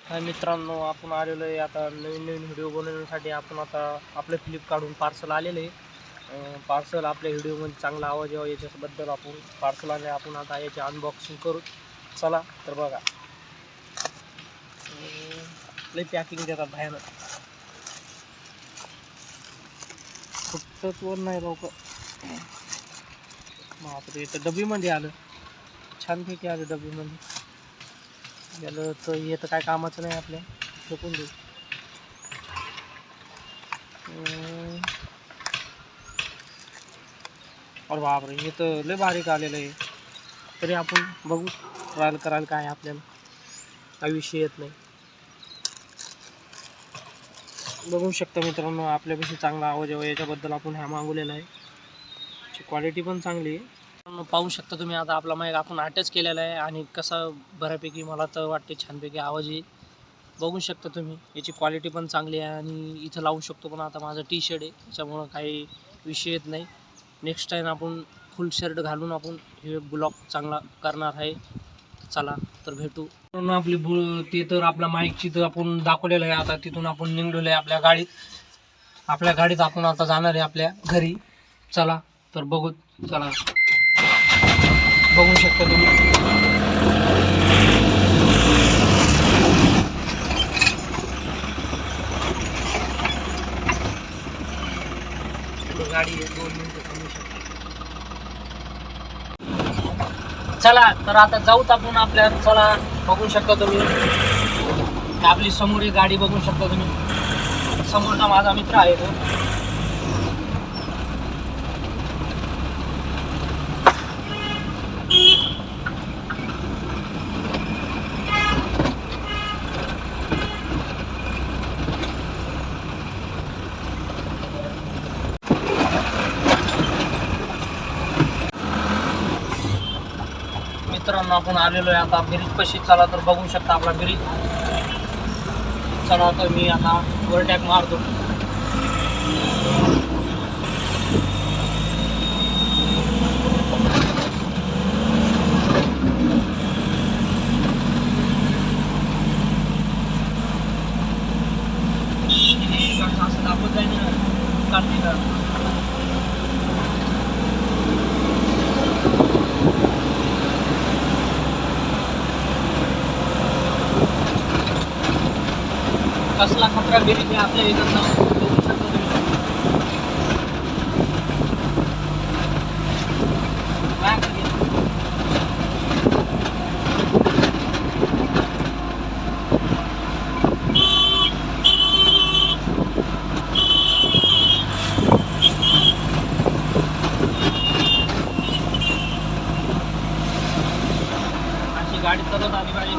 हाय मित्रांनो, आपण आलेलो आहे आता नवीन नवीन व्हिडिओ बनवण्यासाठी. आपण आता आपलं फ्लिपकार्टहून पार्सल आलेलं आहे. पार्सल आपल्या व्हिडिओमध्ये चांगला आवाज यावा याच्याबद्दल आपण पार्सल आले. आपण आता याची अनबॉक्सिंग करू. चला तर बघा. लई पॅकिंग देतात भयानक, फुटत वर नाही लवकर. बापरे, इथं डबीमध्ये आलं, छानपैकी आलं डबीमध्ये. गेलं तर हे तर काय कामाचं नाही आपल्या, फेकून देऊ. अरे बापरे, हे तर लय बारीक आलेलं आहे. तरी आपण बघू, ट्रायल करायला काय आपल्याला काही विषय येत नाही. बघू शकता मित्रांनो, आपल्यापेक्षा चांगला आवाज यावा याच्याबद्दल आपण ह्या मागवलेला आहे. क्वालिटी पण चांगली आहे. पाहू शकता तुम्ही. आता आपला माईक आपण अटॅच केलेला आहे आणि कसा बऱ्यापैकी मला तर वाटते छानपैकी आवाज येईल. बघू शकता तुम्ही, याची क्वालिटी पण चांगली आहे आणि इथं लावू शकतो. पण आता माझं टी शर्ट आहे त्याच्यामुळं काही विषय येत नाही. नेक्स्ट टाईम आपण फुल शर्ट घालून आपण हे ब्लॉग चांगला करणार आहे. चला तर भेटू. आपली ते तर आपल्या माईकची तर आपण दाखवलेलं आहे. आता तिथून आपण निघलेलो आहे आपल्या गाडीत आपण आता जाणार आहे आपल्या घरी. चला तर बघू. चला, बघू शकता तुम्ही. गाडी 2 मिनिटं थांबू शकते. चला तर आता जाऊत आपण आपल्या. चला, बघू शकता तुम्ही आपली समोर गाडी बघू शकता तुम्ही. समोरचा माझा मित्र आहे तो. मित्रांनो, आपण आलेलो आहे आता ब्रिज पाशी. चला तर बघू शकता आपला ब्रिज. चला तर मी आता ओव्हरटॅक मारतो. असं दाखवत जाईल ना. कसला खतरा ब्रिज आहे आपल्या इकडनं, बघू शकता तुम्ही. अशी गाडी चालवत आली पाहिजे.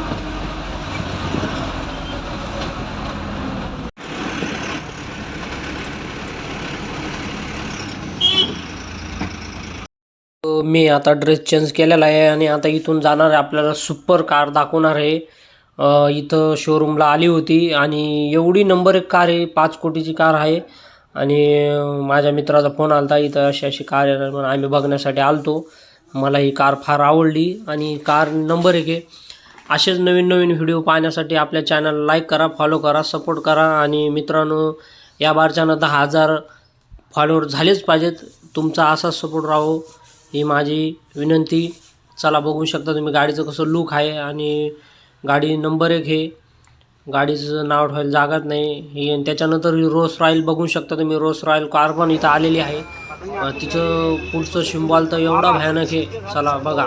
मी आता ड्रेस चेंज केलेला आहे आणि आता इथून जाणार आहे. आपल्याला सुपर कार दाखवणार आहे. इथं शोरूमला आली होती आणि एवढी नंबर 1 कार आहे. 5 कोटीची कार आहे. आणि माझ्या मित्राचा फोन आला, इथं अशी अशी कार आहे म्हणून आम्ही बघण्यासाठी आलतो. मला ही कार फार आवडली आणि कार नंबर 1 आहे. असेच नवीन नवीन व्हिडिओ पाहण्यासाठी आपल्या चॅनल लाईक करा, फॉलो करा, सपोर्ट करा. आणि मित्रांनो, या बारच्यानं 10,000 फॉलोअर झालेच पाहिजेत. तुमचा असाच सपोर्ट राहो ही माझी विनंती. चला, बघू शकता तुम्ही गाडीचं कसं लुक आहे आणि गाडी नंबर 1 आहे. गाडीचं नाव ठेवायला जागाच नाही ही. त्याच्यानंतर रोल्स रॉयल बघू शकता तुम्ही. रोल्स रॉयल कार पण इथं आलेली आहे. तिचं पुढचं सिम्बॉल तर एवढा भयानक आहे. चला बघा.